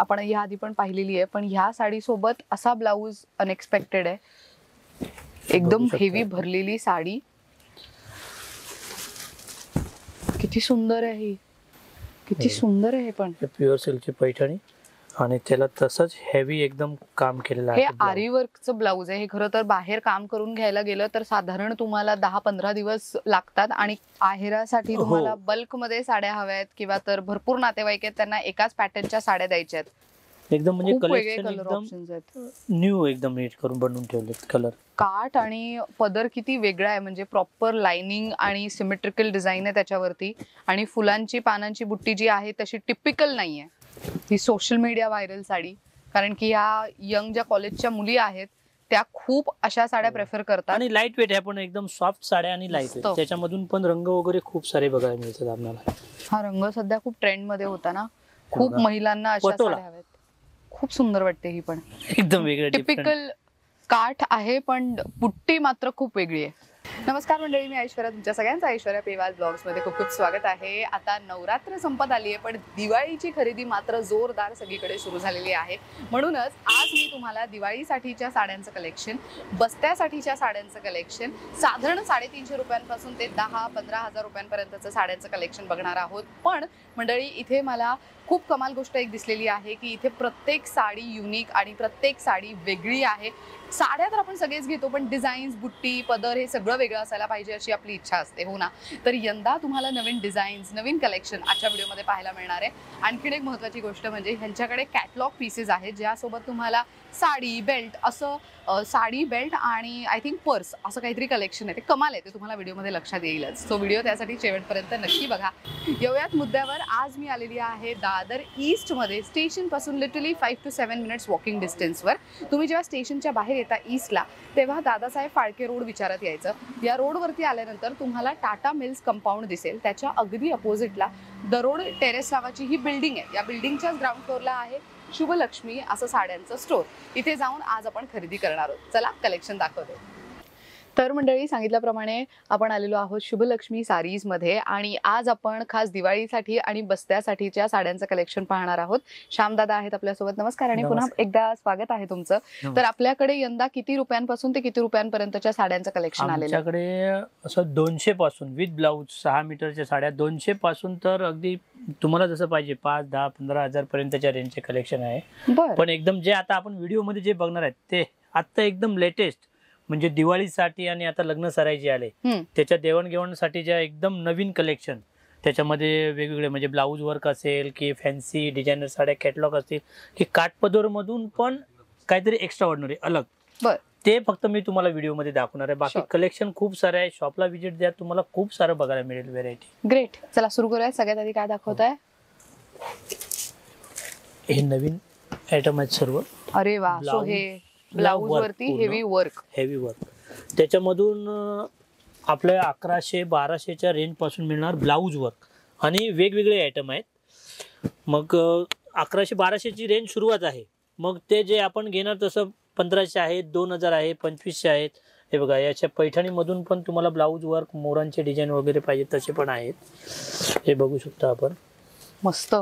आपण या आधी पण पाहिलेली आहे, पण ह्या साडी सोबत असा ब्लाऊज अनएक्सपेक्टेड आहे. एकदम हेवी भरलेली साडी, किती सुंदर आहे ही, किती सुंदर आहे. पण प्युअर सिल्कची पैठणी आणि त्याला तसंच हेवी एकदम काम केलेलं आहे. हे आरी वर्कचं ब्लाऊज आहे. हे खरं तर बाहेर काम करून घ्यायला गेलं तर साधारण तुम्हाला 10-15 दिवस लागतात आणि आहेरासाठी तुम्हाला बल्क मध्ये साड्या हव्यात किंवा तर भरपूर नातेवाईक आहेत त्यांना एकाच पॅटर्नच्या साड्या द्यायच्या आहेत. एकदम म्हणजे कलेक्शन एकदम न्यू एकदम नीट करून बनवून ठेवलेत. कलर काठ आणि पदर किती वेगळा आहे, म्हणजे प्रॉपर लाइनिंग आणि सिमेट्रिकल डिझाईन आहे त्याच्यावरती आणि फुलांची पानांची बुट्टी जी आहे तशी टिपिकल नाहीये. ही सोशल मीडिया व्हायरल साडी, कारण की ह्या यंग ज्या कॉलेजच्या मुली आहेत त्या खूप अशा साड्या प्रेफर करतात आणि लाईट वेट आहे पण एकदम सॉफ्ट साड्या आणि लाईट वेट, त्याच्यामधून पण रंग वगैरे खूप सारे बघायला मिळतात आपल्याला. हा रंग सध्या खूप ट्रेंड मध्ये होता ना, खूप महिलांना अशा साड्या हव्यात. खूप सुंदर वाटते ही पण, एकदम वेगळी टिपिकल काठ आहे पण बुट्टी मात्र खूप वेगळी आहे. नमस्कार मंडळी, मी ऐश्वर्या, तुमच्या सगळ्यांचं ऐश्वर्या पेवाल ब्लॉग्स मध्ये खूप खूप स्वागत आहे. आता नवरात्र संपत आली आहे पण दिवाळीची खरेदी मात्र जोरदार सगळीकडे सुरू झालेली आहे. म्हणूनच आज मी तुम्हाला दिवाळीसाठीच्या साड्यांचं कलेक्शन, बस्त्यासाठीच्या साड्यांचं कलेक्शन, साधारण 350 रुपयांपासून ते 10-15 हजार रुपयांपर्यंतचं साड्यांचं कलेक्शन बघणार आहोत. पण मंडळी इथे मला खूप कमाल गोष्ट एक दिसलेली आहे की इथे प्रत्येक साडी युनिक आणि प्रत्येक साडी वेगळी आहे. साड्या तर आपण सगळेच घेतो पण डिझाईन्स, बुट्टी, पदर हे सगळं वेगळं असायला पाहिजे अशी आपली इच्छा असते, हो ना. तर यंदा तुम्हाला नवीन डिझाईन्स, नवीन कलेक्शन आजच्या व्हिडिओमध्ये पाहायला मिळणार आहे. आणखीन एक महत्त्वाची गोष्ट म्हणजे ह्यांच्याकडे कॅटलॉग पीसेस आहेत ज्यासोबत तुम्हाला साडी, बेल्ट असं साडी, बेल्ट आणि आय थिंक पर्स असं काहीतरी कलेक्शन आहे. ते कमाल आहे, ते तुम्हाला व्हिडिओमध्ये लक्षात येईलच. तो व्हिडिओ त्यासाठी शेवटपर्यंत नक्की बघा. येऊयात मुद्द्यावर. आज मी आलेली आहे दादर ईस्ट मध्ये, स्टेशन पासून लिटरली 5 to 7 मिनिट्स वॉकिंग डिस्टन्सवर. तुम्ही जेव्हा स्टेशनच्या बाहेर येता ईस्टला तेव्हा दादासाहेब फाळके रोड विचारत यायचं. या रोडवरती आल्यानंतर तुम्हाला टाटा मिल्स कंपाऊंड दिसेल. त्याच्या अगदी अपोजिटला दरोड टेरेस नावाची ही बिल्डिंग आहे. या बिल्डिंगच्याच ग्राउंड फ्लोअरला आहे शुभलक्ष्मी असं साड्यांचं स्टोर. इथे जाऊन आज आपण खरेदी करणार आहोत. चला कलेक्शन दाखवते. तर मंडळी सांगितल्याप्रमाणे आपण आलेलो आहोत शुभलक्ष्मी सारीज मध्ये आणि आज आपण खास दिवाळीसाठी आणि बस्त्यासाठीच्या साड्यांचं कलेक्शन पाहणार आहोत. श्यामदादा आहेत आपल्यासोबत. नमस्कार आणि पुन्हा एकदा स्वागत आहे तुमचं. तर आपल्याकडे यंदा किती रुपयांपासून ते किती रुपयांपर्यंतच्या साड्यांचं कलेक्शन आलेलं? आमच्याकडे असं 200 पासून विथ ब्लाऊज 6 मीटरच्या साड्या 200 पासून तर अगदी तुम्हाला जसं पाहिजे 5, 10, 15 हजार पर्यंतच्या रेंजचे कलेक्शन आहे. पण एकदम जे आता आपण व्हिडिओ मध्ये जे बघणार आहेत ते आता एकदम लेटेस्ट, म्हणजे दिवाळीसाठी आणि आता लग्न सराई जे आले त्याच्या देवाणघेवाणसाठी ज्या एकदम नवीन कलेक्शन, त्याच्यामध्ये वेगवेगळे म्हणजे ब्लाऊज वर्क असेल की फॅन्सी डिझायनर साड्या कॅटलॉग असतील की काठपदर मधून पण काहीतरी एक्स्ट्रा ऑर्डिनरी अलग, ते फक्त मी तुम्हाला व्हिडिओ मध्ये दाखवणार आहे. बाकी कलेक्शन खूप सारे आहे. शॉपला व्हिजिट द्या, तुम्हाला खूप सारं बघायला मिळेल व्हेरायटी. ग्रेट, चला सुरू करूया. सगळ्यात आधी काय दाखवताय? हे नवीन आयटम आहेत सर्व. अरे वा, सो हे ब्लाऊज वरती हेवी वर्क. त्याच्यामधून आपल्या 1100-1200च्या रेंज पासून मिळणार ब्लाऊज वर्क आणि वेगवेगळे आयटम आहेत. मग 1100-1200ची रेंज सुरुवात आहे. मग ते जे आपण घेणार तसं 1500 आहेत, 2000 आहे, 2500 आहेत. हे बघा, याच्या पैठणी मधून पण तुम्हाला ब्लाऊज वर्क, मोरांचे डिझाईन वगैरे पाहिजे तसे पण आहेत. हे बघू शकता आपण. मस्त.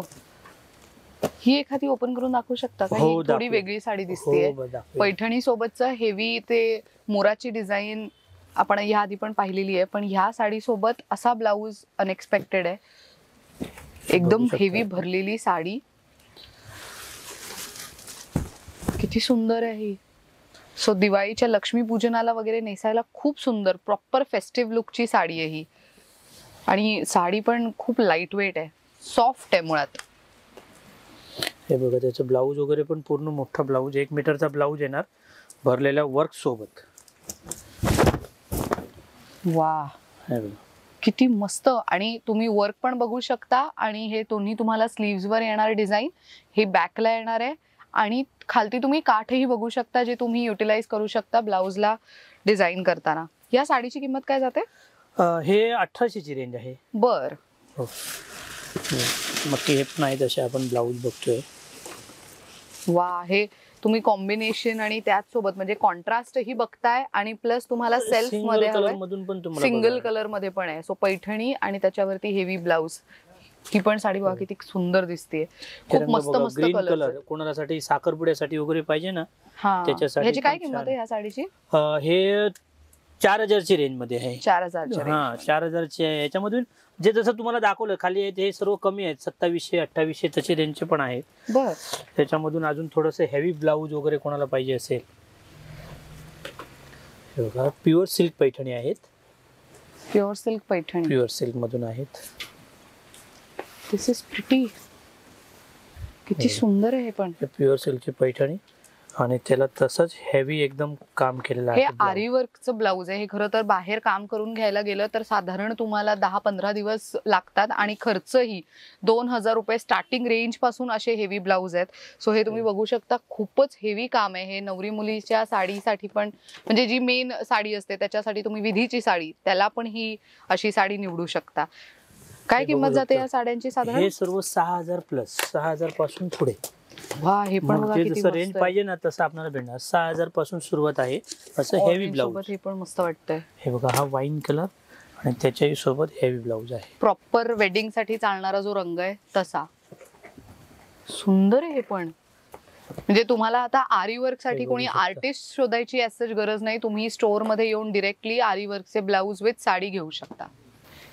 ही एखादी ओपन करून दाखवू शकता का? ही थोडी वेगळी साडी दिसते. पैठणी सोबतचं हेवी ते मोराची डिझाईन आपण या आधी पण पाहिलेली आहे, पण ह्या साडी सोबत असा ब्लाऊज अनएक्सपेक्टेड आहे. एकदम हेवी भरलेली साडी, किती सुंदर आहे ही. सो दिवाळीच्या लक्ष्मीपूजनाला वगैरे नेसायला खूप सुंदर प्रॉपर फेस्टिव्ह लुकची साडी आहे ही. आणि साडी पण खूप लाईट वेट आहे, सॉफ्ट आहे मुळात. हे बघा, त्याचं ब्लाऊज वगैरे पण पूर्ण मोठा ब्लाऊज, 1 मीटरचा ब्लाऊज येणार भरलेल्या वर्क सोबत. वा, किती मस्त. आणि तुम्ही वर्क पण बघू शकता आणि हे दोन्ही तुम्हाला स्लीव्स वर येणार डिझाईन, हे बॅकला येणार आहे आणि खालती तुम्ही काठही बघू शकता जे तुम्ही युटिलाइज करू शकता ब्लाऊजला डिझाईन करताना. या साडीची किंमत काय जाते? हे 1800ची रेंज आहे. बर. मग हे पण आहे तसे आपण ब्लाऊज बघतोय. वा, हे तुम्ही कॉम्बिनेशन आणि त्याच सोबत म्हणजे कॉन्ट्रास्ट ही बघताय आणि प्लस तुम्हाला सेल्फ मध्ये मधून पण तुम्हाला सिंगल कलर मध्ये पण आहे. सो पैठणी आणि त्याच्यावरती हेवी ब्लाऊज. ही पण साडी बघा किती सुंदर दिसते, खूप मस्त मस्त ग्रीन कलर. कलर कोणासाठी साखरपुड्यासाठी वगैरे पाहिजे ना हा, त्याच्यासाठी ह्याची काय पण किंमत आहे ह्या साडीची? हे 4000 रेंज मध्ये आहे. 4000. हा 4000 आहे. याच्यामधून जे जसं तुम्हाला दाखवलं खाली आहे ते सर्व कमी आहेत, 2700 2800 तसे रेंजचे पण आहेत. बर, त्याच्यामधून अजून थोडंसं हेवी ब्लाऊज वगैरे कोणाला पाहिजे असेल, हे बघा प्युअर सिल्क पैठणी आहेत. Pure silk Paithani, pure silk मधून आहेत. दिस इज प्रिटी, किती सुंदर आहे. पण प्युअर सिल्कची पैठणी आणि त्याला तसंच हेवी एकदम काम केलेलं हे आहे. आरी वर्कचं ब्लाऊज आहे. हे खरं तर बाहेर काम करून घ्यायला गेलं तर साधारण तुम्हाला 10-15 दिवस लागतात आणि खर्चही 2000 रुपये स्टार्टिंग रेंज पासून असे हेवी ब्लाऊज आहेत. सो हे तुम्ही बघू शकता, खूपच हेवी काम आहे हे. नवरी मुलीच्या साडीसाठी पण, म्हणजे जी मेन साडी असते त्याच्यासाठी तुम्ही विधीची साडी त्याला पण ही अशी साडी निवडू शकता. काय किंमत जाते या साड्यांची साधारण? हे सर्व 6000 प्लस, 6000 पासून पुढे. वा, हे पण बघा किती जसं रेंज पाहिजे ना तसं आपल्याला भेटणार. 6000 पासून सुरुवात आहे असं हेवी ब्लाऊज. हे पण मस्त वाटतंय. हे बघा हा वाईन कलर आणि त्याच्याही सोबत हेवी ब्लाऊज आहे. प्रॉपर वेडिंग साठी चालणारा जो रंग आहे तसा. सुंदर आहे हे पण. म्हणजे तुम्हाला आता आरी वर्क साठी कोणी आर्टिस्ट शोधायची असं गरज नाही. तुम्ही स्टोअर मध्ये येऊन डिरेक्टली आरी वर्कचे ब्लाऊज विथ साडी घेऊ शकता.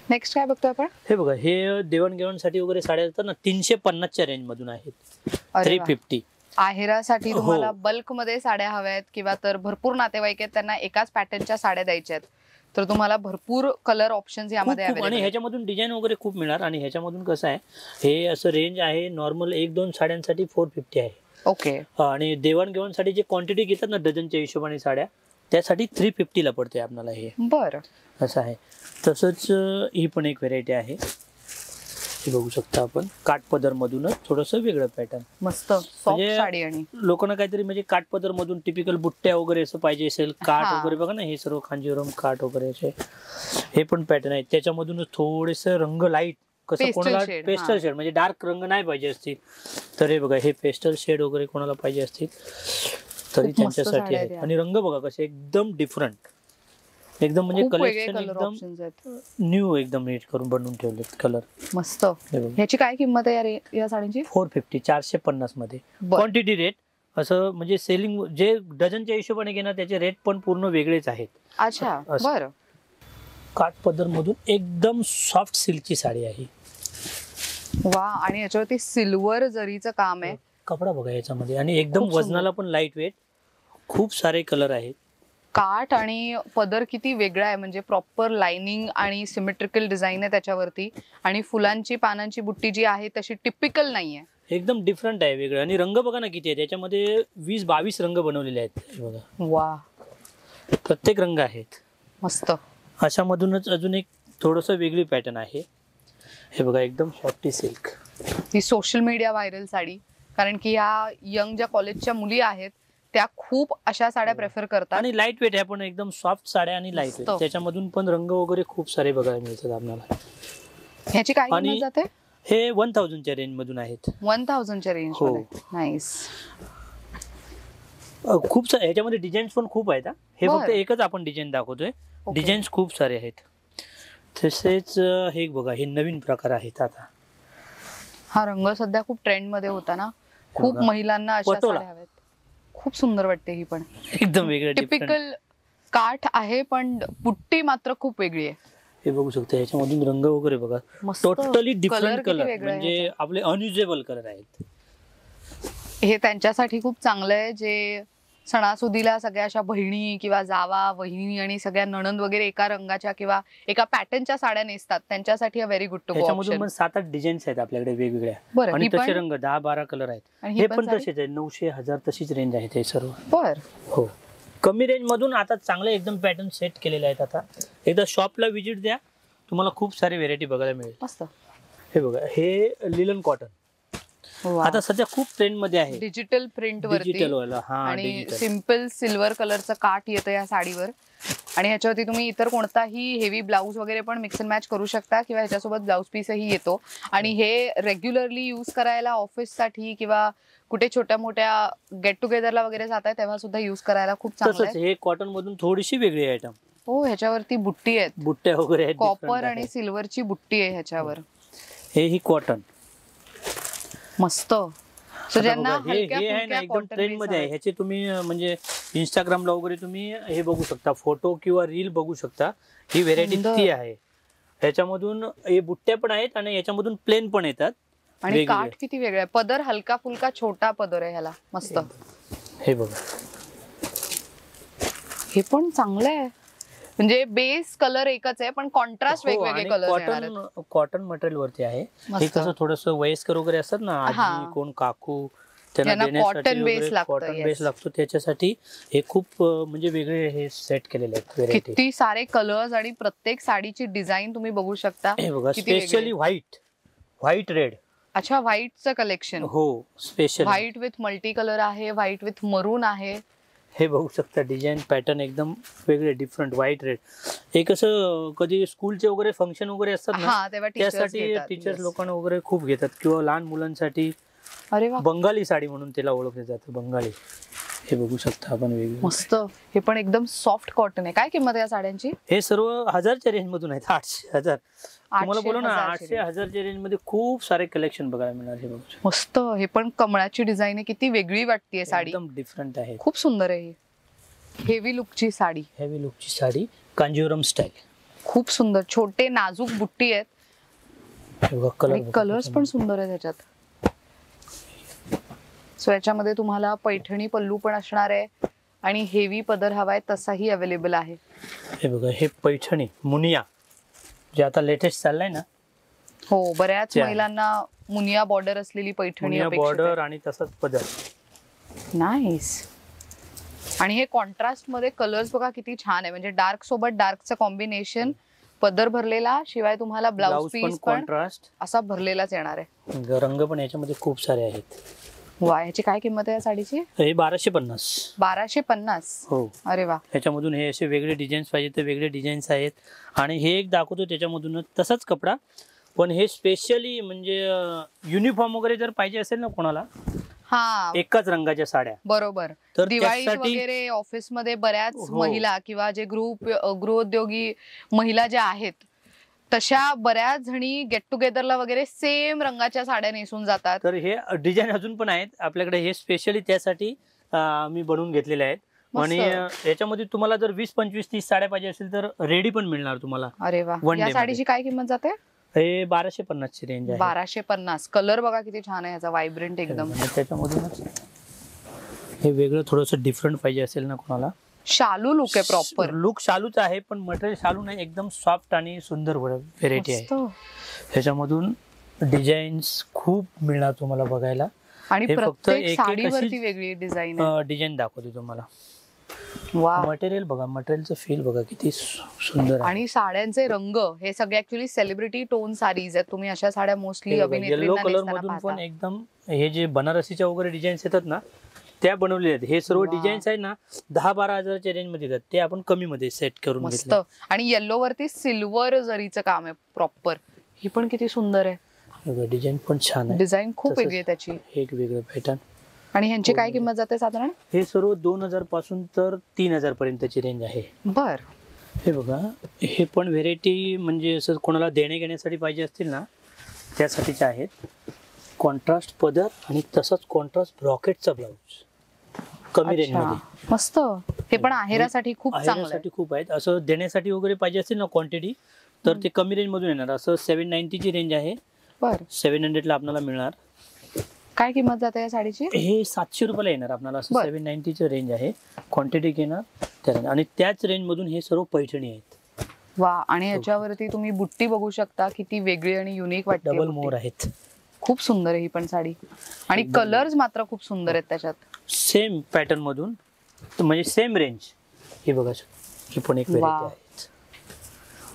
नेक्स्ट काय बघतोय आपण? हे बघा हे देवाणघेवाणसाठी वगैरे साड्या असतात ना, 350च्या रेंज मधून आहेत. 350 आहेरासाठी तुम्हाला बल्क मध्ये साड्या हव्या आहेत किंवा तर भरपूर नातेवाईक आहेत त्यांना एकाच पॅटर्नच्या साड्या द्यायच्या आहेत तर तुम्हाला भरपूर कलर ऑप्शन्स यामध्ये आणि ह्याच्यामधून डिझाईन वगैरे खूप मिळणार. आणि ह्याच्यामधून कसं आहे, हे असं रेंज आहे नॉर्मल 1-2 साड्यांसाठी 450 आहे. ओके. आणि देवाणघेवाणसाठी जे क्वांटिटी घेतात ना डझनच्या हिशोबाने साड्या, त्यासाठी 350 ला पडते आपल्याला हे. बरं, असं आहे. तसंच ही पण एक व्हेरायटी आहे, हे बघू शकता आपण. काठपदर मधूनच थोडस वेगळं पॅटर्न, मस्त सॉफ्ट साडी. आणि लोकांना काहीतरी म्हणजे काठपदर मधून टिपिकल बुट्ट्या वगैरे असं पाहिजे असेल, काठ वगैरे बघा ना, हे सर्व कांजीवरम काठ वगैरे असे हे पण पॅटर्न आहेत. त्याच्यामधूनच थोडेस रंग लाईट, कसं कोणाला पेस्टल शेड म्हणजे डार्क रंग नाही पाहिजे असतील तर हे बघा, हे पेस्टल शेड वगैरे कोणाला पाहिजे असतील तरी त्यांच्यासाठी आहे. आणि रंग बघा कसे एकदम डिफरंट, एकदम म्हणजे कलेक्शन एकदम न्यू एकदम नीट करून बनवून ठेवलेत कलर. मस्त. ह्याची काय किंमत आहे या साडीची? 450, 450 मध्ये. क्वांटिटी रेट असं म्हणजे सेलिंग जे डझनच्या हिशोबाने घेणार त्याचे रेट पण पूर्ण वेगळेच आहेत. अच्छा, बरं. काठपदर मधून एकदम सॉफ्ट सिल्कची साडी आहे. वा, आणि याच्यावरती सिल्वर जरीचं काम आहे. कपडा बघा याच्यामध्ये, आणि एकदम वजनाला पण लाईट वेट. खूप सारे कलर आहेत. काठ आणि पदर किती वेगळा आहे, म्हणजे प्रॉपर लाइनिंग आणि सिमेट्रिकल डिझाईन आहे त्याच्यावरती. आणि फुलांची पानांची बुट्टी जी आहे तशी टिपिकल नाहीये, एकदम डिफरंट आहे, वेगळं. आणि रंग बघा ना किती आहे त्याच्यामध्ये, 20-22 रंग बनवलेले आहेत बघा. वा, प्रत्येक रंग आहेत मस्त. अशामधूनच अजून एक थोडस वेगळी पॅटर्न आहे. हे बघा एकदम सॉफ्टी सिल्क. ही सोशल मीडिया व्हायरल साडी, कारण की ह्या यंग ज्या कॉलेजच्या मुली आहेत त्या खूप अशा साड्या प्रेफर करतात. आणि लाईट वेट आहे पण, एकदम सॉफ्ट साड्या आणि लाईट वेट. त्याच्यामधून पण रंग वगैरे खूप सारे बघायला मिळतात आपल्याला. ह्याची काय किंमत जाते? हे 1000च्या रेंज मधून आहेत. 1000च्या रेंज मध्ये. नाईस. खूप सारे ह्याच्यामध्ये डिझाईन्स पण खूप आहेत. हे फक्त एकच आपण डिझाईन दाखवतोय, डिझाईन्स खूप सारे आहेत. तसेच हे बघा, हे नवीन प्रकार आहेत आता. हा रंग सध्या खूप ट्रेंड मध्ये होता ना, खूप महिलांना अशा साड्या हव्यात. खूप सुंदर वाटते ही पण, एकदम वेगळं. टिपिकल काठ आहे पण पुट्टी मात्र खूप वेगळी आहे. हे बघू शकता, याच्यामधून रंग वगैरे बघा, टोटली डिफरंट कलर, म्हणजे आपले अनयुजेबल कलर आहेत. हे त्यांच्यासाठी खूप चांगलं आहे जे सणासुदीला सगळ्या अशा बहिणी किंवा जावा वहिनी आणि सगळ्या नणंद वगैरे एका रंगाच्या किंवा एका पॅटर्नच्या साड्या नेसतात, त्यांच्यासाठी व्हेरी गुड टू गो. त्याच्यामधून पण 7-8 डिझाईन्स आहेत आपल्याकडे वेगवेगळ्या. आणि तसे रंग 10-12 कलर आहेत. हे पण तसेच आहे, 900-1000 तशीच रेंज आहे ते सर्व. बर. हो, कमी रेंज मधून आता चांगले एकदम पॅटर्न सेट केलेले आहेत. आता एकदा शॉपला व्हिजिट द्या, तुम्हाला खूप सारी व्हेरायटी बघायला मिळेल. मस्त. हे बघा, हे लिलन कॉटन आता सध्या खूप ट्रेंड मध्ये आहे. डिजिटल प्रिंट वरती आणि सिंपल सिल्वर कलरचं काठ येतं या साडीवर. आणि ह्याच्यावरती तुम्ही इतर कोणताही हेवी ब्लाऊज वगैरे पण मिक्स अँड मॅच करू शकता किंवा ह्याच्यासोबत ब्लाऊज पीसही येतो. आणि हे रेग्युलरली यूज करायला ऑफिससाठी किंवा कुठे छोट्या मोठ्या गेट टुगेदरला वगैरे जाताय तेव्हा सुद्धा यूज करायला खूप चांगलं आहे. हे कॉटन मधून थोडीशी वेगळी आयटम. हो, ह्याच्यावरती बुट्टी आहेत, बुट्ट्या वगैरे आहेत, कॉपर आणि सिल्वरची बुट्टी आहे ह्याच्यावर. हे ही कॉटन मस्त. सो ज्यांना हे आहे ना एकदम ट्रेंड मध्ये आहे. ह्याचे तुम्ही म्हणजे इंस्टाग्रामला वगैरे तुम्ही हे बघू शकता, फोटो किंवा रील बघू शकता. ही व्हेरायटी ती आहे. ह्याच्यामधून हे बुट्ट्या पण आहेत आणि याच्यामधून प्लेन पण येतात. आणि काठ किती वेगळा आहे. पदर हलका फुलका छोटा पदर आहे ह्याला. मस्त. हे बघा, हे पण चांगलं आहे. म्हणजे बेस कलर एकच आहे पण कॉन्ट्रास्ट वेगवेगळे कलर. कॉटन मटेरियल वरती आहे. हे कसं थोडस वयस्कर वगैरे असतात ना, आजी कोण काकू, त्यांना कॉटन बेस लागतो. त्याच्यासाठी हे खूप म्हणजे वेगळे हे सेट केलेले आहेत. किती सारे कलर्स आणि प्रत्येक साडीची डिझाईन तुम्ही बघू शकता. हे बघा, स्पेशली व्हाईट रेड. अच्छा, व्हाईटचं कलेक्शन. हो, special white with multi colour आहे, व्हाईट विथ मरून आहे. हे बघू शकता, डिझाईन पॅटर्न एकदम वेगळे, डिफरंट. व्हाईट रेड हे कसं कधी स्कूलचे वगैरे फंक्शन वगैरे असतात ना, त्यासाठी टीचर्स लोकांना वगैरे खूप घेतात, किंवा लहान मुलांसाठी. अरे वा, बंगाली साडी म्हणून त्याला ओळखले जातं, बंगाली. हे बघू शकता आपण वेगळे. मस्त. हे पण एकदम सॉफ्ट कॉटन आहे. काय किंमत आहे या साड्यांची? हे सर्व 1000च्या रेंज मधून आहेत. 800 1000 तुम्हाला बोलू ना, 800 1000च्या रेंज मध्ये खूप सारे कलेक्शन बघायला मिळणार. हे बघू मस्त. हे पण कमळाची डिझाईन आहे, किती वेगळी वाटतेय साडी. एकदम डिफरंट आहे, खूप सुंदर आहे. हेवी लुकची साडी. हेवी लुकची साडी, कांजीवरम स्टाईल. खूप सुंदर. छोटे नाजूक बुट्टी आहेत. कलर्स पण सुंदर आहे त्याच्यात. सो याच्यामध्ये तुम्हाला पैठणी पल्लू पण असणार आहे आणि हेवी पदर हवाय तसाही अवेलेबल आहे. हे बघा, हे पैठणी मुनिया जे आता लेटेस्ट चाललंय ना. हो, बऱ्याच महिलांना मुनिया बॉर्डर असलेली पैठणी बॉर्डर आणि तसंच पदर. नाईस. आणि हे कॉन्ट्रास्ट मध्ये कलर्स बघा किती छान आहे. म्हणजे डार्क सोबत डार्कचं कॉम्बिनेशन. पदर भरलेला, शिवाय तुम्हाला ब्लाउज पीस पण कॉन्ट्रास्ट असा भरलेलाच येणार आहे. रंग पण याच्यामध्ये खूप सारे आहेत. वा, ह्याची काय किंमत आहे साडीची? हे 1250. 1250. हो. अरे वा. ह्याच्यामधून हे असे वेगळे डिझाईन्स पाहिजे तर वेगळे डिझाईन्स आहेत. आणि हे एक दाखवतो त्याच्यामधून तसाच कपडा, पण हे स्पेशली म्हणजे युनिफॉर्म वगैरे जर पाहिजे असेल ना कोणाला, एकाच रंगाच्या साड्या. बरोबर. तर दिवाळी वगैरे ऑफिस मध्ये बऱ्याच महिला किंवा जे गृहोद्योगी महिला ज्या आहेत तशा बऱ्याच जणी गेट टुगेदरला वगैरे सेम रंगाच्या साड्या नेसून जातात. तर हे डिझाईन अजून पण आहेत आपल्याकडे. हे स्पेशली त्यासाठी मी बनवून घेतलेले आहेत. आणि याच्यामध्ये तुम्हाला जर 20 25 30 साड्या पाहिजे असेल तर रेडी पण मिळणार तुम्हाला. अरे वा. या साडीची काय किंमत जाते? हे 1250 ची रेंज आहे. 1250. कलर बघा किती छान आहे याचा, व्हायब्रंट एकदम. त्याच्यामधूनच हे वेगळं थोडंसं डिफरंट पाहिजे असेल ना कोणाला, शालू लुक आहे. प्रॉपर लुक शालूच आहे, पण मटेरियल शालू नाही, एकदम सॉफ्ट आणि सुंदर व्हेरायटी आहे. ह्याच्यामधून डिझाईन्स खूप मिळणार तुम्हाला बघायला. आणि प्रत्येक साडीवरती वेगळी डिझाईन दाखवते तुम्हाला. मटेरियल बघा, मटेरियलचं फील बघा किती सुंदर. आणि साड्यांचे रंग हे सगळे ऍक्च्युअली सेलिब्रिटी टोन साडीज आहेत. तुम्ही अशा साड्या मोस्टली येलो कलर मधून पण एकदम हे जे बनारसीच्या वगैरे डिझाईन्स येतात ना त्या बनवलेले आहेत. हे सर्व डिझाईन्स आहे ना 10-12 हजारच्या रेंज मध्ये येतात. ते आपण कमी मध्ये सेट करून मस्त. आणि येलो वरती सिल्वर जरीचं काम आहे प्रॉपर. ही पण किती सुंदर आहे. डिझाईन पण छान आहे. डिझाईन खूप वेगळी आहे त्याची, एक वेगळं पॅटर्न. आणि ह्यांची काय किंमत जाते साधारण? हे सर्व 2000 पासून तर 3000 पर्यंतची रेंज आहे. बर. हे बघा, हे पण व्हेरायटी म्हणजे असं कोणाला देणे घेण्यासाठी पाहिजे असतील ना त्यासाठीचे आहेत. कॉन्ट्रास्ट पदर आणि तसंच कॉन्ट्रास्ट ब्रॉकेटचा ब्लाउज कमी रेंज मध्ये. मस्त. हे पण आहेरासाठी खूप चांगलं, खूप आहेत. असं देण्यासाठी वगैरे पाहिजे असेल ना क्वांटिटी तर ते कमी रेंज मधून येणार. असं 790 ची रेंज आहे. बर. 700 ला आपल्याला मिळणार. काय किंमत जाते या साडीची? हे 700 रुपयाला येणार आपल्याला. असं 790 ची रेंज आहे. क्वांटिटी घेणार त्या, आणि त्याच रेंज मधून हे सर्व पैठणी आहेत. वा. आणि याच्यावरती तुम्ही बुट्टी बघू शकता, किती वेगळी आणि युनिक वाटते. डबल मोर आहेत. खूप सुंदर आहे ही पण साडी. आणि कलर्स मात्र खूप सुंदर आहेत त्याच्यात. सेम पॅटर्न मधून म्हणजे सेम रेंज. हे बघा, ही पण एक व्हेरायटी आहे.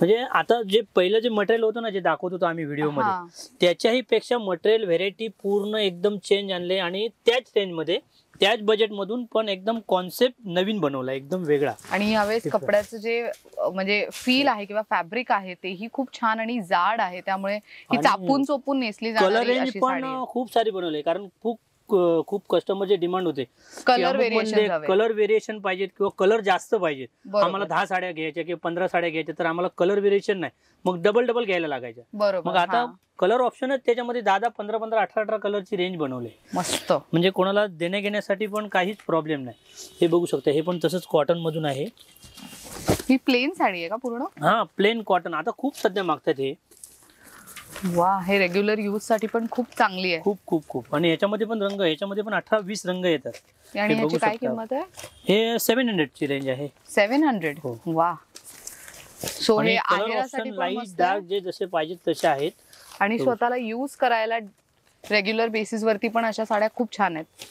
म्हणजे आता जे पहिलं जे मटेरियल होतं ना जे दाखवत होतो आम्ही व्हिडिओ मध्ये, त्याच्याही पेक्षा मटेरियल व्हेरायटी पूर्ण एकदम चेंज आणले. आणि त्याच रेंज मध्ये त्याच बजेट मधून पण एकदम कॉन्सेप्ट नवीन बनवला, एकदम वेगळा. आणि यावेळेस कपड्याचं जे म्हणजे फील आहे किंवा फॅब्रिक आहे तेही खूप छान आणि जाड आहे. त्यामुळे ही चापून चोपून नेसली जाणारी कलर रेंज पण खूप सारी बनवली. कारण खूप खूप कस्टमरचे डिमांड होते कलर व्हेरिएशन कलर व्हेरिएशन पाहिजेत किंवा कलर जास्त पाहिजेत आम्हाला 10 साड्या घ्यायच्या किंवा 15 साड्या घ्यायच्या तर आम्हाला कलर व्हेरिएशन नाही मग डबल घ्यायला लागायच्या मग आता कलर ऑप्शनच त्याच्यामध्ये 10 15 18 कलरची रेंज बनवली मस्त म्हणजे कोणाला देण्या घेण्यासाठी पण काहीच प्रॉब्लेम नाही हे बघू शकता हे पण तसंच कॉटन मधून आहे ही प्लेन साडी आहे का पूर्ण हा प्लेन कॉटन आता खूप सध्या मागतात हे वा हे रेग्युलर यूज साठी पण खूप चांगली आहे खूप आणि याच्यामध्ये पण रंग याच्यामध्ये पण 18-20 रंग येतात आणि ह्याची काय किंमत आहे हे 700 ची रेंज आहे 700 वा सो हे आहेरासाठी पण मस्त आहे. जे जसे पाहिजे तसे आहेत आणि स्वतःला यूज करायला रेग्युलर बेसिस वरती पण अशा साड्या खूप छान आहेत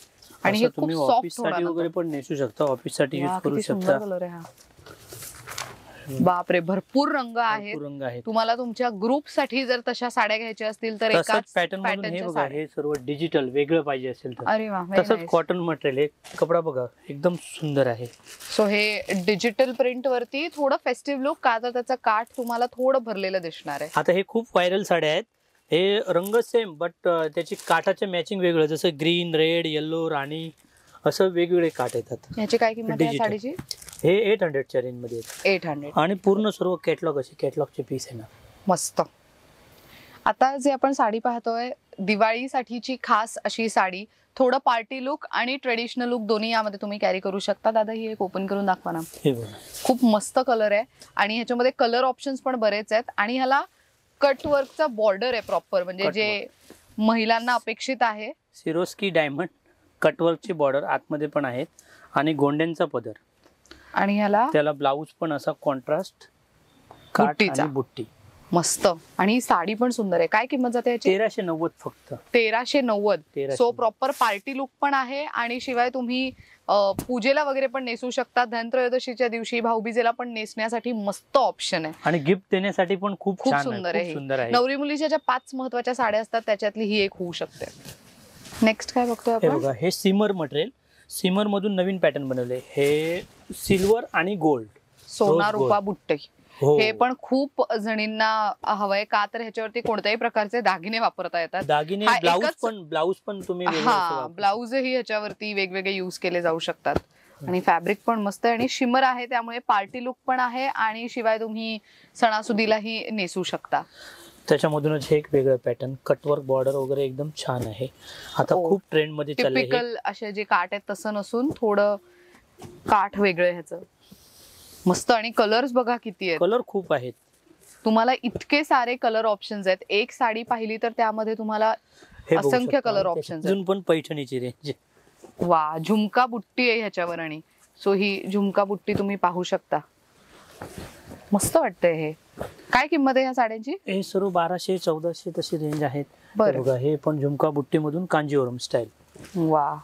आणि हे खूप सॉफ्ट वगैरे पण नेसू शकता ऑफिस साठी यूज करू शकता कलर आहे हा बापरे भरपूर रंग आहेत तुम्हाला तुमच्या ग्रुप साठी जर तशा साड्या घ्यायच्या असतील तर एकाच पॅटर्न मधून हे बघा हे सर्व डिजिटल वेगळं पाहिजे असेल तर अरे वा तसंच कॉटन मटेरियल कपडा बघा एकदम सुंदर आहे सो हे डिजिटल प्रिंट वरती थोडं फेस्टिव्ह लुक का तर त्याचा काठ तुम्हाला थोडं भरलेलं दिसणार आहे आता हे खूप व्हायरल साड्या आहेत हे रंग सेम बट त्याची काठाचे मॅचिंग वेगळं जसं ग्रीन रेड येलो राणी असं वेगवेगळे काठ येतात याची काय किंमत आहे साडीची हे 800 च्या रेंज मध्ये 800 आणि पूर्ण सर्व कॅटलॉग असे कॅटलॉगचे पीस आहे ना मस्त आता जे आपण साडी पाहतोय दिवाळीसाठीची खास अशी साडी थोडं पार्टी लुक आणि ट्रेडिशनल लुक दोन्ही यामध्ये तुम्ही कॅरी करू शकता दादा ही एक ओपन करून दाखवा ना खूप मस्त कलर आहे आणि ह्याच्यामध्ये कलर ऑप्शन्स पण बरेच आहेत आणि ह्याला कट वर्कचा बॉर्डर आहे प्रॉपर म्हणजे जे महिलांना अपेक्षित आहे सिरोस्की डायमंड कटवर्कची बॉर्डर आतमध्ये पण आहेत आणि गोंड्यांचा पदर आणि ह्याला त्याला ब्लाऊज पण असा कॉन्ट्रास्ट बुट्टीचा बुट्टी मस्त आणि ही साडी पण सुंदर आहे काय किंमत जाते याची 1390 फक्त 1390 सो प्रॉपर पार्टी लुक पण आहे आणि शिवाय तुम्ही पूजेला वगैरे पण नेसू शकता धनत्रयोदशीच्या दिवशी भाऊबीजेला पण नेसण्यासाठी मस्त ऑप्शन आहे आणि गिफ्ट देण्यासाठी पण खूप सुंदर आहे नवरी मुलीच्या ज्या 5 महत्वाच्या साड्या असतात त्याच्यातली ही एक होऊ शकते नेक्स्ट काय बघतोय आपण बघा हे सिमर मटेरियल सिमर मधून नवीन पॅटर्न बनवले हे सिल्वर आणि गोल्ड सोना रुपा बुट्टे हे पण खूप जणींना हवंय का तर ह्याच्यावरती कोणत्याही प्रकारचे दागिने वापरता येतात दागिने ब्लाऊज पण तुम्ही ब्लाऊजही ह्याच्यावरती वेगवेगळे युज केले जाऊ शकतात आणि फॅब्रिक पण मस्त आहे आणि शिमर आहे त्यामुळे पार्टी लुक पण आहे आणि शिवाय तुम्ही सणासुदीलाही नेसू शकता त्याच्यामधूनच हे एक वेगळं पॅटर्न कटवर्क बॉर्डर वगैरे एकदम छान आहे आता खूप ट्रेंड मध्ये चाललंय टिपिकल असे जे काठ आहेत तसं नसून थोडं काठ वेगळं ह्याचं मस्त आणि कलर्स बघा किती आहेत कलर खूप आहेत तुम्हाला इतके सारे कलर ऑप्शन्स आहेत एक साडी पाहिली तर त्यामध्ये तुम्हाला असंख्य कलर ऑप्शन्स आहेत पण पैठणीची रेंज वा झुमका बुट्टी आहे ह्याच्यावर आणि सो ही झुमका बुट्टी तुम्ही पाहू शकता मस्त वाटतंय हे काय किंमत आहे या साड्यांची हे सर्व 1200-1400 तशी रेंज आहेत बघा हे पण झुमका बुट्टी मधून कांजीवरम स्टाईल वा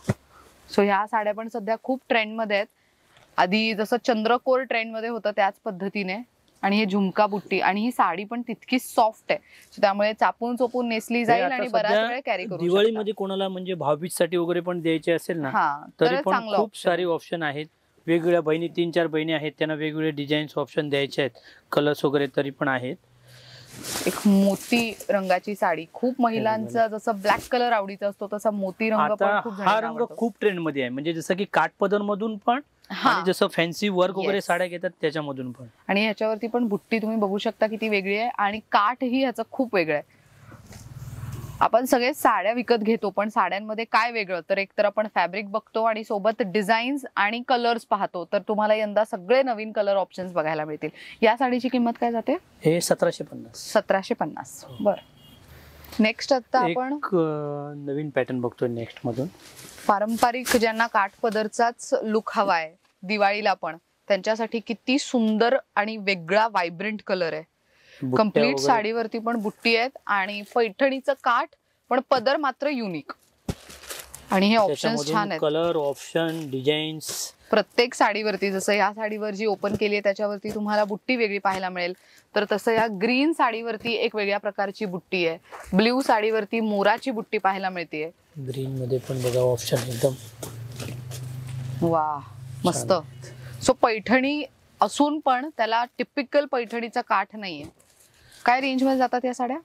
सो ह्या साड्या पण सध्या खूप ट्रेंड मध्ये आहेत आधी जसं चंद्रकोर ट्रेंड मध्ये होतं त्याच पद्धतीने आणि हे झुमका बुट्टी आणि ही साडी पण तितकी सॉफ्ट आहे त्यामुळे चापून चोपून नेसली जाईल आणि बराच वेळ कॅरी करू दिवाळीमध्ये कोणाला म्हणजे भाऊबीज साठी वगैरे पण द्यायचे असेल ना तरी पण खूप सारे ऑप्शन आहेत वेगवेगळ्या बहिणी 3-4 बहिणी आहेत त्यांना वेगवेगळे डिझाईन्स ऑप्शन द्यायचे आहेत कलर्स वगैरे तरी पण आहेत एक मोती रंगाची साडी खूप महिलांचा जसं ब्लॅक कलर आवडीचा असतो तसा मोती रंग पण खूप हा रंग खूप ट्रेंड मध्ये आहे म्हणजे जसं की काठपदर मधून पण आणि जसं फॅन्सी वर्क वगैरे साड्या घेतात त्याच्यामधून पण आणि ह्याच्यावरती पण बुट्टी तुम्ही बघू शकता किती वेगळी आहे आणि काठ ही ह्याचं खूप वेगळं आहे आपण सगळे साड्या विकत घेतो पण साड्यांमध्ये काय वेगळं तर एकतर आपण फॅब्रिक बघतो आणि सोबत डिझाईन्स आणि कलर्स पाहतो तर तुम्हाला यंदा सगळे नवीन कलर ऑप्शन्स बघायला मिळतील या साडीची किंमत काय जाते हे 1750 बर नेक्स्ट आता आपण नवीन पॅटर्न बघतोय नेक्स्ट मधून पारंपरिक ज्यांना काठपदरचाच लुक हवाय दिवाळीला पण त्यांच्यासाठी किती सुंदर आणि वेगळा व्हायब्रंट कलर आहे कंप्लीट साडीवरती पण बुट्टी आहेत आणि पैठणीचं काठ पण पदर मात्र युनिक आणि हे ऑप्शन्स छान आहेत कलर ऑप्शन डिझाईन्स प्रत्येक साडीवरती जसं या साडीवर जी ओपन केली आहे त्याच्यावरती तुम्हाला बुट्टी वेगळी पाहायला मिळेल तर तसं या ग्रीन साडीवरती एक वेगळ्या प्रकारची बुट्टी आहे ब्ल्यू साडीवरती मोराची बुट्टी पाहायला मिळते ग्रीन मध्ये पण बघा ऑप्शन एकदम वा मस्त सो पैठणी असून पण त्याला टिपिकल पैठणीचा काठ नाहीये काय रेंज मध्ये जातात या साड्या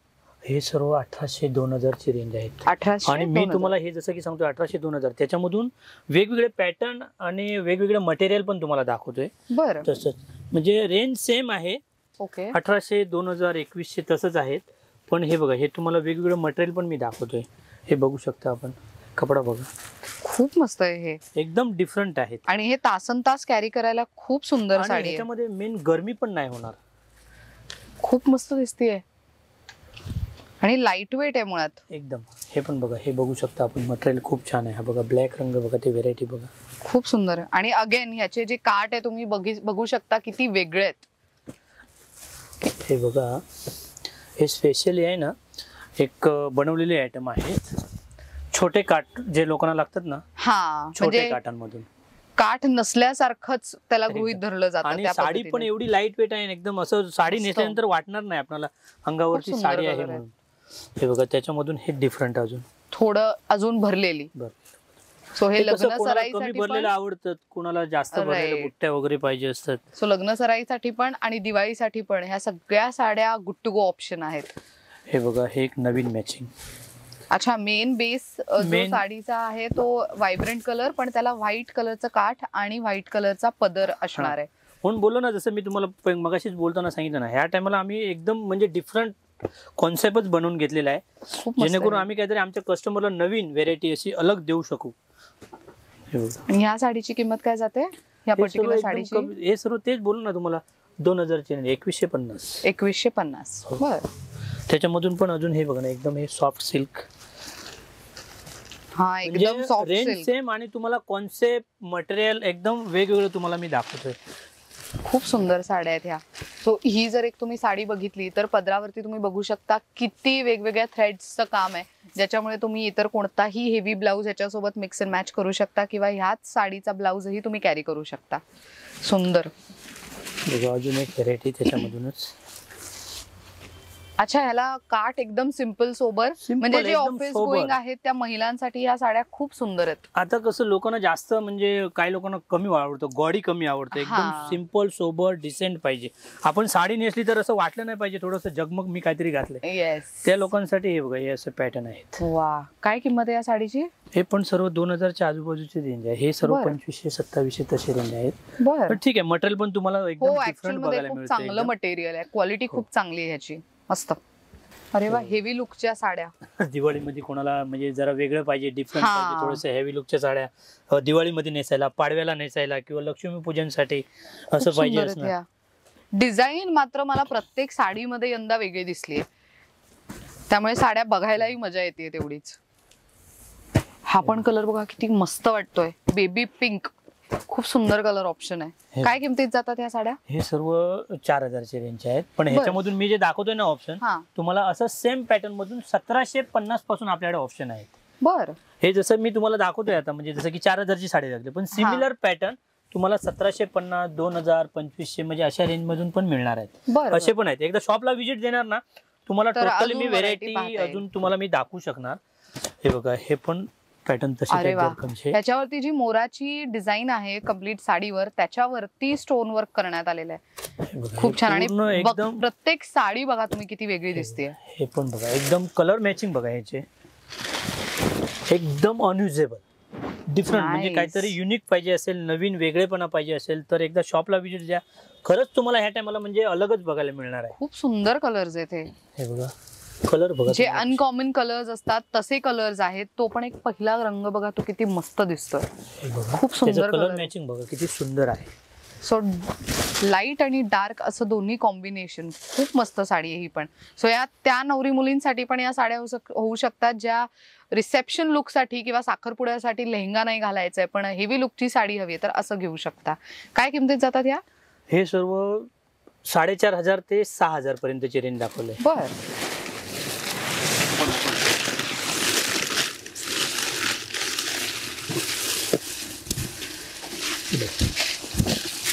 हे सर्व 1800-2000 ची रेंज आहेत. 1800 आणि मी तुम्हाला हे जसं की सांगतो 1800-2000 त्याच्यामधून वेगवेगळे पॅटर्न आणि वेगवेगळे मटेरियल पण तुम्हाला दाखवतोय. बरं, तसंच म्हणजे रेंज सेम आहे. ओके. 1800, 2000, 2100 तसंच आहेत. पण हे बघा, हे तुम्हाला वेगवेगळं मटेरियल पण मी दाखवतोय. हे बघू शकता आपण, कपडा बघा, खूप मस्त आहे हे, एकदम डिफरंट आहेत. आणि हे तासन तास कॅरी करायला खूप सुंदर आणि साडी आहे. याच्यामध्ये मेन गरमी पण नाही होणार. खूप मस्त दिसतीये आणि लाईट वेट आहे मुळात एकदम. हे पण बघा, हे बघू शकता आपण, मटेरियल खूप छान आहे. हा बघा, ब्लॅक रंग बघा, ते व्हेरायटी बघा, खूप सुंदर आहे. आणि अगेन ह्याचे जे काठ आहे तुम्ही बघू शकता किती वेगळे आहेत. हे बघा, हे स्पेशली आहे ना, एक बनवलेले आयटम आहेत. छोटे काठ जे लोकांना लागतात ना, हा, छोटे म्हणजे काठांमधून काठ नसल्यासारखंच त्याला गृहीत धरलं जातं. आणि त्या साडी पद्धतीने. पण एवढी लाईट वेट आहे, एकदम असं साडी मस्त. नेसल्यानंतर वाटणार नाही आपल्याला अंगावरची खूप सुंदर साडी आहे color आहे. म्हणून. हे बघा, त्याच्यामधून हे डिफरंट अजून थोडं अजून भरलेली. बरं. सो हे कसं लग्न कोणाला कमी सराईसाठी भरलेलं पण, आवडतं, कोणाला जास्त भरलेलं Right. बुट्ट्या वगैरे पाहिजे असतात. सो लग्न सराईसाठी पण आणि दिवाळीसाठी पण ह्या सगळ्या साड्या गुड टू गो ऑप्शन आहेत. हे बघा, हे एक नवीन मॅचिंग. अच्छा, मेन बेस जो Main- साडीचा आहे तो व्हायब्रंट कलर, पण त्याला व्हाईट कलरचं काठ आणि व्हाईट कलरचा पदर असणार आहे. म्हणून बोललो ना, जसं मी तुम्हाला मगाशीच बोलताना सांगितलं ना, ह्या टायमाला आम्ही एकदम म्हणजे डिफरंट कॉन्सेप्टच बनवून घेतलेला आहे, खूप मस्त जेणेकरून आहे. आम्ही काहीतरी आमच्या कस्टमरला नवीन व्हेरायटी अशी अलग देऊ शकू. हे बघा. आणि ह्या साडीची किंमत काय जाते? ह्या हे सर्व पर्टिक्युलर एकदम साडीची कमी- हे सर्व तेच बोलू ना तुम्हाला, 2000 चे 2150. 2150. हो. बर, त्याच्यामधून पण अजून हे बघा ना, एकदम हे सॉफ्ट सिल्क, हा एकदम सॉफ्ट रेंज सिल्क. सेम आणि तुम्हाला कॉन्सेप्ट मटेरियल एकदम वेगवेगळं तुम्हाला मी दाखवतोय. खूप सुंदर साड्या आहेत ह्या. सो ही जर एक तुम्ही साडी बघितली तर पदरावरती तुम्ही बघू शकता किती वेगवेगळ्या थ्रेड्सचं काम आहे, ज्याच्यामुळे तुम्ही इतर कोणताही हेवी ब्लाऊज याच्यासोबत मिक्स अँड मॅच करू शकता किंवा ह्याच साडीचा ब्लाऊजही तुम्ही कॅरी करू शकता. सुंदर. बघा, अजून एक व्हेरायटी त्याच्यामधूनच. अच्छा, ह्याला काठ एकदम सिम्पल सोबर, म्हणजे जे एकदम ऑफिस सोबर. गोईंग आहेत त्या महिलांसाठी ह्या साड्या खूप सुंदर आहेत. आता कसं लोकांना जास्त म्हणजे काही लोकांना कमी आवडतं, गॉडी कमी आवडतं, एकदम हा. सिम्पल सोबर डिसेंट पाहिजे. आपण साडी नेसली तर असं वाटलं नाही पाहिजे थोडंसं जगमग मी काहीतरी घातलंय. येस. त्या लोकांसाठी हे बघा, हे असं पॅटर्न आहेत. वा, काय किंमत आहे या साडीची? हे पण सर्व 2000च्या आजूबाजूची रेंज आहे. हे सर्व बरं. 2500-2700 तशी रेंज आहेत. बर, पण ठीक आहे, मटेरियल पण तुम्हाला एकदम हो, ऍक्च्युअल डिफरंट मध्ये बघायला खूप मिळतं. चांगलं मटेरियल आहे, क्वालिटी हो. खूप चांगली आहे ह्याची. मस्त. अरे वा, हेवी लुकच्या साड्या. दिवाळीमध्ये कोणाला म्हणजे जरा वेगळं पाहिजे, डिफरंट हा. पाहिजे, थोडंसं हेवी लुकच्या साड्या दिवाळीमध्ये नेसायला, पाडव्याला नेसायला किंवा लक्ष्मीपूजनसाठी असं पाहिजे असणार. डिझाईन मात्र मला प्रत्येक साडीमध्ये यंदा वेगळी दिसलीये, त्यामुळे साड्या बघायलाही मजा येते तेवढीच. हा पण कलर बघा किती मस्त वाटतोय, बेबी पिंक. खूप सुंदर कलर ऑप्शन आहे. काय किमतीत जातात ह्या साड्या? हे सर्व 4000चे रेंज आहेत. पण ह्याच्यामधून मी जे दाखवतोय ना ऑप्शन, हा, तुम्हाला असं सेम पॅटर्न मधून 1750 पासून आपल्याकडे ऑप्शन आहेत. बर. हे जसं मी तुम्हाला दाखवतोय आता, म्हणजे जसं की 4000ची साडी लागली, पण सिमिलर पॅटर्न तुम्हाला 1750, 2000, 2500 म्हणजे अशा रेंज मधून पण मिळणार आहेत. बर, असे पण आहेत. एकदा शॉपला व्हिजिट देणार ना, तुम्हाला तर टोटली अजून मी variety व्हेरायटी पाहता येईल. अजून तुम्हाला मी दाखवू शकणार. हे बघा, हे पण पॅटर्न अरे वा, तसे. ह्याच्यावरती जी मोराची डिझाईन आहे कम्प्लीट साडीवर, त्याच्यावरती स्टोन वर्क करण्यात आलेलं आहे. खूप छान. आणि एकदम प्रत्येक साडी बघा तुम्ही किती वेगळी दिसते. हे पण बघा, एकदम कलर मॅचिंग बघा, ह्याचे एकदम अनयुजेबल डिफरंट, म्हणजे Nice. काहीतरी युनिक पाहिजे असेल, नवीन वेगळेपणा पाहिजे असेल तर एकदा शॉपला व्हिजिट द्या. खरंच तुम्हाला ह्या टायमाला म्हणजे अलगच बघायला मिळणार आहे. खूप सुंदर कलर्स आहेत हे. हे बघा, कलर बघा, जे अनकॉमन कलर्स असतात तसे कलर्स आहेत. तो पण एक पहिला रंग बघा, तो किती मस्त दिसतोय. खूप सुंदर कलर color. मॅचिंग बघा किती सुंदर आहे. सो लाईट आणि डार्क असं दोन्ही कॉम्बिनेशन, खूप मस्त साडी आहे ही पण. सो या त्या नवरी मुलींसाठी पण या साड्या होऊ शकतात, ज्या रिसेप्शन लुक साठी किंवा साखरपुड्यासाठी लेहंगा नाही घालायचंय पण हेवी लुकची साडी हवी तर असं घेऊ शकता. काय किमतीत जातात या? हे सर्व 4500 ते 6000 पर्यंतची रेंज दाखवले. बर.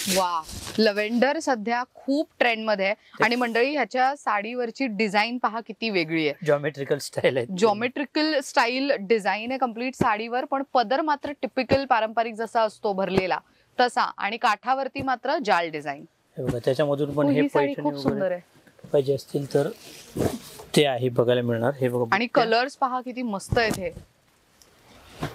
वा, लव्हेंडर सध्या खूप ट्रेंड मध्ये आहे. आणि मंडळी, ह्याच्या साडीवरची डिझाईन पहा किती वेगळी आहे. जॉमेट्रिकल स्टाईल आहे, जॉमेट्रिकल स्टाईल डिझाईन आहे कम्प्लीट साडीवर, पण पदर मात्र टिपिकल पारंपरिक जसा असतो भरलेला तसा, आणि काठावरती मात्र जाल डिझाईन. त्याच्यामधून पण हे ही साडी खूप पैठणी सुंदर वगैरे आहे. पाहिजे असतील तर ते आहे बघायला मिळणार. हे बघा आणि कलर्स पहा किती मस्त आहेत हे.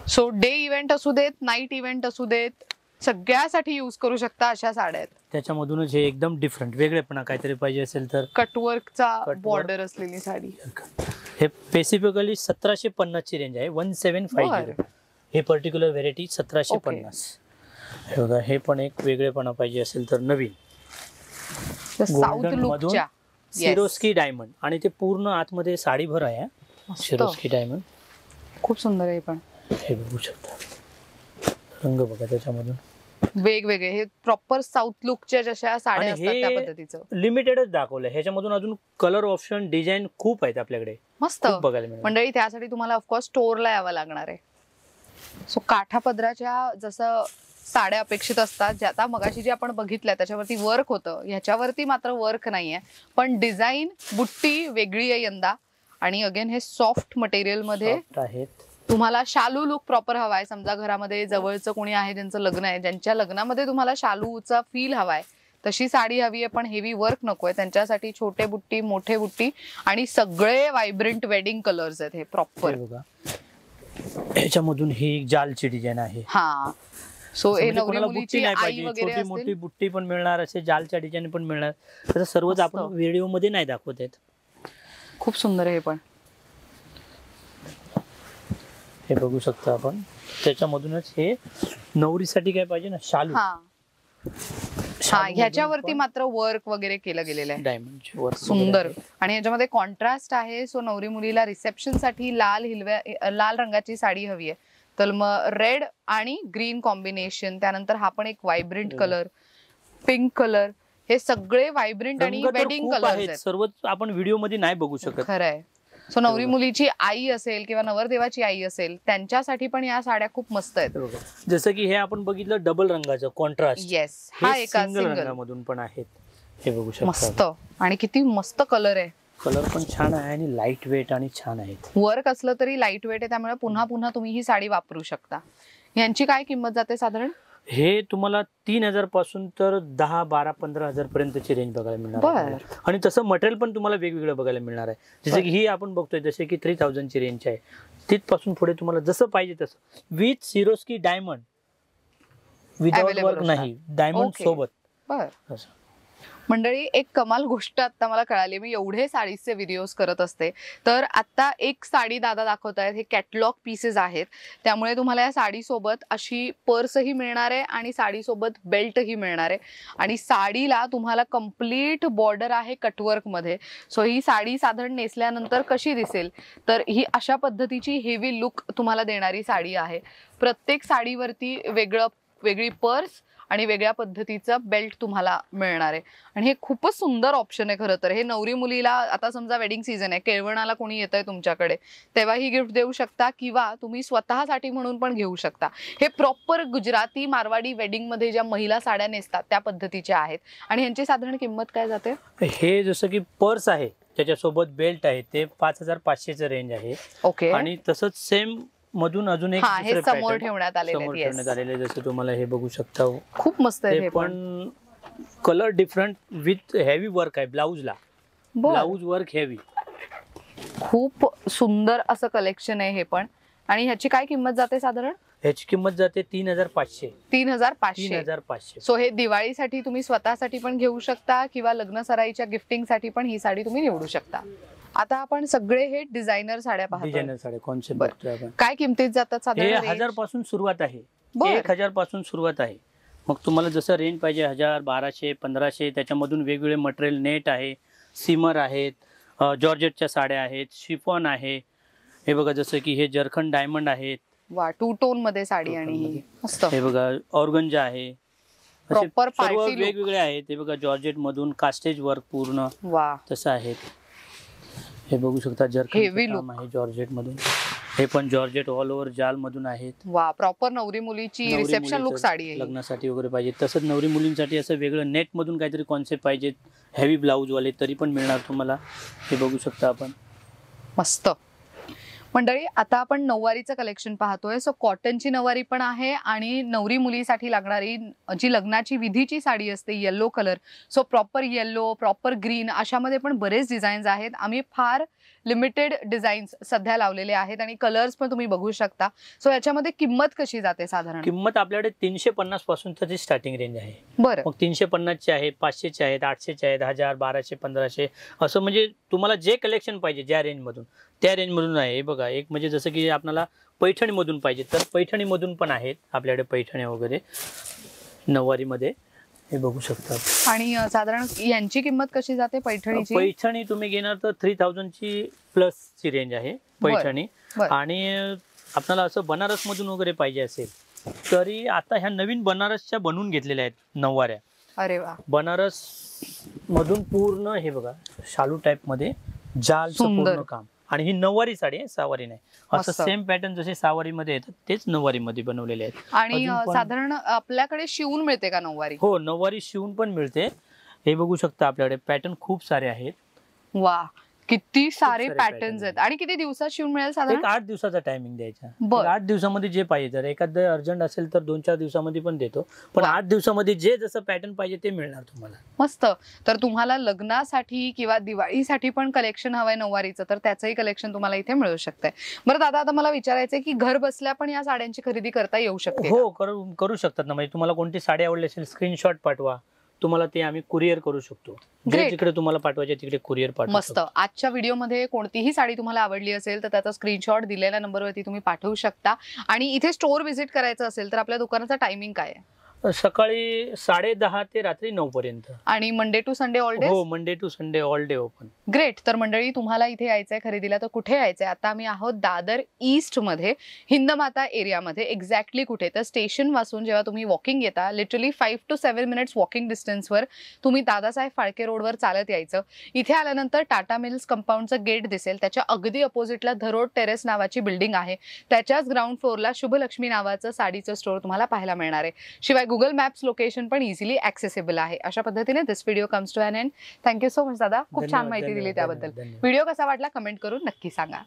सो डे इव्हेंट असू देत, नाईट इव्हेंट असू देत, सगळ्यासाठी युज करू शकता अशा साड्या आहेत. त्याच्यामधूनच हे एकदम डिफरंट वेगळेपणा काहीतरी पाहिजे असेल तर कटवर्कचा बॉर्डर असलेली साडी. हे स्पेसिफिकली 1750 ची रेंज आहे. 1750 हे पर्टिक्युलर व्हेरायटी 1750. हे बघा हे पण एक वेगळेपणा पाहिजे असेल तर नवीन साऊथ लुकच्या सिरोस्की डायमंड आणि ते पूर्ण आतमध्ये साडी भर आहे. सिरोस्की डायमंड खूप सुंदर आहे. पण हे बघू शकता रंग बघा त्याच्यामधून वेगवेगळे. हे प्रॉपर साऊथ लुकच्या जशा साड्या असतात त्या पद्धतीचं लिमिटेडच दाखवलंय. ह्याच्यामधून अजून कलर ऑप्शन डिझाईन खूप आहेत आपल्याकडे. मस्त बघायला मिळेल. मंडळी त्यासाठी तुम्हाला ऑफकोर्स स्टोअरला यावं लागणार आहे. सो काठा पदराच्या जसं साड्या अपेक्षित असतात, जे आता मगाशी जे आपण बघितल्या त्याच्यावरती वर्क होतं, ह्याच्यावरती मात्र वर्क नाहीये. पण डिझाईन बुट्टी वेगळी आहे यंदा. आणि अगेन हे सॉफ्ट मटेरियल मध्ये आहेत. तुम्हाला शालू लुक प्रॉपर हवाय. समजा घरामध्ये जवळचं कोणी आहे ज्यांचं लग्न आहे, ज्यांच्या लग्नामध्ये तुम्हाला शालूचा फील हवाय, तशी साडी हवी आहे. पण हेवी वर्क नकोय. त्यांच्यासाठी छोटे बुट्टी, मोठे बुट्टी आणि सगळे व्हायब्रंट वेडिंग कलर्स आहेत हे प्रॉपर. ह्याच्यामधून ही जालची डिझाईन आहे. हा सो हे नवरी मुलीची आई वगैरे छोटी मोठी बुट्टी पण मिळणार, असे जालच्या डिझाईन पण मिळणार. तसं सर्वच आपण व्हिडिओ मध्ये नाही दाखवत आहेत. खूप सुंदर आहे हे पण. हे बघू शकता आपण. त्याच्यामधूनच हे नवरीसाठी काय पाहिजे ना शालू. हा ह्याच्यावरती मात्र वर्क वगैरे केलं गेलेलं आहे. डायमंड वर्क सुंदर. आणि याच्यामध्ये कॉन्ट्रास्ट आहे. सो नवरी मुलीला रिसेप्शन साठी लाल रंगाची साडी हवी आहे, तर मग रेड आणि ग्रीन कॉम्बिनेशन. त्यानंतर हा पण एक व्हायब्रंट कलर, पिंक कलर, हे सगळे व्हायब्रंट आणि वेडिंग कलर आहेत. सर्वच आपण व्हिडिओ मध्ये नाही बघू शकत. खरंय. सो नवरी मुलीची आई असेल किंवा नवरदेवाची आई असेल त्यांच्यासाठी पण या साड्या खूप मस्त आहेत. जसं की हे आपण बघितलं डबल रंगाचं कॉन्ट्रास्ट. येस, हा एका सिंगल रंगामधून पण आहेत. हे बघू शकता मस्त. आणि किती मस्त कलर आहे. कलर पण छान आहे आणि लाईट वेट आणि छान आहेत. वर्क असलं तरी लाईट वेट आहे, त्यामुळे पुन्हा पुन्हा तुम्ही ही साडी वापरू शकता. यांची काय किंमत जाते साधारण? हे तुम्हाला 3000 पासून तर 10, 12, 15,000 पर्यंतची रेंज बघायला मिळणार. आणि तसं मटेरियल पण तुम्हाला वेगवेगळं बघायला मिळणार आहे. जसे की ही आपण बघतोय जसे की 3000 ची रेंज आहे, तिथपासून पुढे तुम्हाला जसं पाहिजे तसं with Swarovski diamond, without work नाही, डायमंड सोबत. मंडळी एक कमाल गोष्ट आता मला कळाली. मी एवढे साडीचे व्हिडिओज करत असते, तर आता एक साडी दादा दाखवत आहेत. हे कॅटलॉग पीसेस आहेत, त्यामुळे तुम्हाला या साडीसोबत अशी पर्सही मिळणार आहे आणि साडीसोबत बेल्टही मिळणार आहे. आणि साडीला तुम्हाला कम्प्लीट बॉर्डर आहे कटवर्क मध्ये. सो ही साडी साधारण नेसल्यानंतर कशी दिसेल, तर ही अशा पद्धतीची हेवी लुक तुम्हाला देणारी साडी आहे. प्रत्येक साडीवरती वेगळी पर्स आणि वेगळ्या पद्धतीचा बेल्ट तुम्हाला मिळणार आहे. आणि हे खूपच सुंदर ऑप्शन आहे खरं तर. हे नवरी मुलीला आता समजा वेडिंग सीझन आहे, केळवणाला कोणी येतंय तुमच्याकडे, तेव्हा ही गिफ्ट देऊ शकता किंवा तुम्ही स्वतःसाठी म्हणून पण घेऊ शकता. हे प्रॉपर गुजराती मारवाडी वेडिंग मध्ये ज्या महिला साड्या नेसतात त्या पद्धतीच्या आहेत. आणि यांची साधारण किंमत काय जाते? हे जसं की पर्स आहे त्याच्यासोबत बेल्ट आहे ते 5500 च रेंज आहे. ओके. आणि तसंच सेम मधून अजून एक समोर ठेवण्यात आलेले, जसं तुम्हाला हे बघू शकता. खूप मस्त आहे. पण colour different with heavy work आहे. ब्लाउजला ब्लाउज वर्क हेवी. खूप सुंदर असं कलेक्शन आहे हे पण. आणि ह्याची काय किंमत जाते साधारण? ह्याची किंमत जाते 3500. 3500. सो हे दिवाळीसाठी तुम्ही स्वतःसाठी पण घेऊ शकता किंवा लग्न सराईच्या गिफ्टिंग साठी पण ही साडी तुम्ही निवडू शकता. आता आपण सगळे हे डिझायनर साड्या पाहतो. डिझायनर साड्या कॉन्सेप्ट बघतोय आपण. काय किमतीत जातात साधारण? 1000 पासून सुरुवात आहे. 1000 पासून सुरुवात आहे. मग तुम्हाला जसं रेंज पाहिजे 1000, 1200, 1500, त्याच्यामधून वेगवेगळे मटेरियल नेट आहे, सिमर आहेत, जॉर्जेटच्या साड्या आहेत, शिफॉन आहे. हे बघा जसं की हे जरखंड डायमंड आहेत. वा, 2 टोन मध्ये साडी आणि ही मस्त. हे बघा ऑर्गंजा आहे. प्रॉपर पार्टी वेगवेगळे आहेत. हे बघा जॉर्जेट मधून कास्टेज वर्क पूर्ण तसं आहे. हे बघू शकता जरखंड काम आहे जॉर्जेट मधून. हे पण जॉर्जेट ऑल ओव्हर जाल मधून आहेत. वा, प्रॉपर नवरी मुलीची रिसेप्शन लुक साडी आहे. लग्नासाठी वगैरे पाहिजे तसंच नवरी मुलींसाठी असं वेगळं नेट मधून काहीतरी कॉन्सेप्ट पाहिजे हेवी ब्लाऊज वाले तरी पण मिळणार तुम्हाला. हे बघू शकता आपण. मस्त. मंडळी आता आपण नऊवारीचं कलेक्शन पाहतोय. सो कॉटनची नऊवारी पण आहे आणि नवरी मुलीसाठी लागणारी जी लग्नाची विधीची साडी असते yellow colour, so proper yellow, proper green अशामध्ये पण बरेच डिझाईन्स आहेत. आम्ही फार लिमिटेड डिझाईन्स सध्या लावलेले आहेत आणि कलर्स पण तुम्ही बघू शकता. सो याच्यामध्ये किंमत कशी जाते साधारण? किंमत आपल्याकडे 350 पासून तर स्टार्टिंग रेंज आहे. बरं, मग 350 चे आहेत, 500 चे आहेत, 800 चे आहेत, 1000, 1200, 1500 असं, म्हणजे तुम्हाला जे कलेक्शन पाहिजे ज्या रेंज मधून त्या रेंज मधून आहे. हे बघा, एक म्हणजे जसं की आपल्याला पैठणी मधून पाहिजे तर पैठणी मधून पण आहेत आपल्याकडे, पैठणी वगैरे नऊवारी मध्ये हे बघू शकता. आणि साधारण यांची किंमत कशी जाते पैठणीची? पैठणी तुम्ही घेणार तर 3000 ची प्लस ची रेंज आहे पैठणी. आणि आपल्याला असं बनारस मधून वगैरे पाहिजे असेल तरी आता ह्या नवीन बनारसच्या बनवून घेतलेल्या आहेत नऊवाऱ्या. अरे वा, बनारस मधून पूर्ण हे बघा शालू टाइप मध्ये जालचं पूर्ण काम. आणि ही नऊवारी साडी आहे, सहावारी नाही. असं सेम पॅटर्न जसे सहावारी मध्ये येतात तेच नऊवारी मध्ये बनवलेले आहेत. आणि साधारण आपल्याकडे शिवून मिळते का नऊवारी? हो, नऊवारी शिवून पण मिळते. हे बघू शकता आपल्याकडे पॅटर्न खूप सारे आहेत. वा, किती सारे पॅटर्न्स आहेत. आणि किती दिवसात शिवून मिळेल साधारण? 8 दिवसाचा टायमिंग द्यायचा. 8 दिवसामध्ये जे पाहिजे, जर एखादं अर्जंट असेल तर 2-4 दिवसामध्ये पण देतो, पण 8 दिवसामध्ये जे जसं पॅटर्न पाहिजे ते मिळणार तुम्हाला. मस्त. तर तुम्हाला लग्नासाठी किंवा दिवाळीसाठी पण कलेक्शन हवंय नऊवारीचं तर त्याचंही कलेक्शन तुम्हाला इथे मिळू शकतंय. बरं दादा, आता मला विचारायचंय की घर बसल्या पण या साड्यांची खरेदी करता येऊ शकते? हो, करू शकतात ना. म्हणजे तुम्हाला कोणती साडी आवडली असेल स्क्रीनशॉट पाठवा, तुम्हाला ते आम्ही कुरिअर करू शकतो. जिकडे तुम्हाला पाठवायचे तिकडे कुरिअर पाठवू. मस्त. आजच्या व्हिडिओमध्ये कोणतीही साडी तुम्हाला आवडली असेल तर त्याचा स्क्रीनशॉट दिलेल्या नंबरवरती तुम्ही पाठवू शकता. आणि इथे स्टोअर व्हिजिट करायचं असेल तर आपल्या दुकानाचा टायमिंग काय आहे? सकाळी 10:30 ते रात्री 9 पर्यंत. आणि Monday to Sunday all day? हो, Monday to Sunday all day open. Great. तर मंडळी, तुम्हाला इथे यायचंय खरेदीला तर कुठे यायचंय? आता आम्ही आहोत दादर ईस्ट मध्ये, हिंदमाता एरियामध्ये. एक्झॅक्टली कुठे? तर स्टेशन पासून जेव्हा तुम्ही वॉकिंग येता, लिटरली 5 to 7 मिनिट्स वॉकिंग डिस्टन्सवर तुम्ही दादासाहेब फाळके रोडवर चालत यायचं. इथे आल्यानंतर टाटा मिल्स कंपाऊंडचं गेट दिसेल, त्याच्या अगदी अपोजिटला धरोड टेरेस नावाची बिल्डिंग आहे. त्याच्याच ग्राउंड फ्लोअरला शुभलक्ष्मी नावाचं साडीचं स्टोअर तुम्हाला पाहायला मिळणार आहे. शिवाय गुगल मॅप्स लोकेशन पण इझिली ऍक्सेसिबल आहे. अशा पद्धतीने this video comes to an end. Thank you so much दादा, खूप छान माहिती दिली त्याबद्दल. व्हिडिओ कसा वाटला कमेंट करून नक्की सांगा.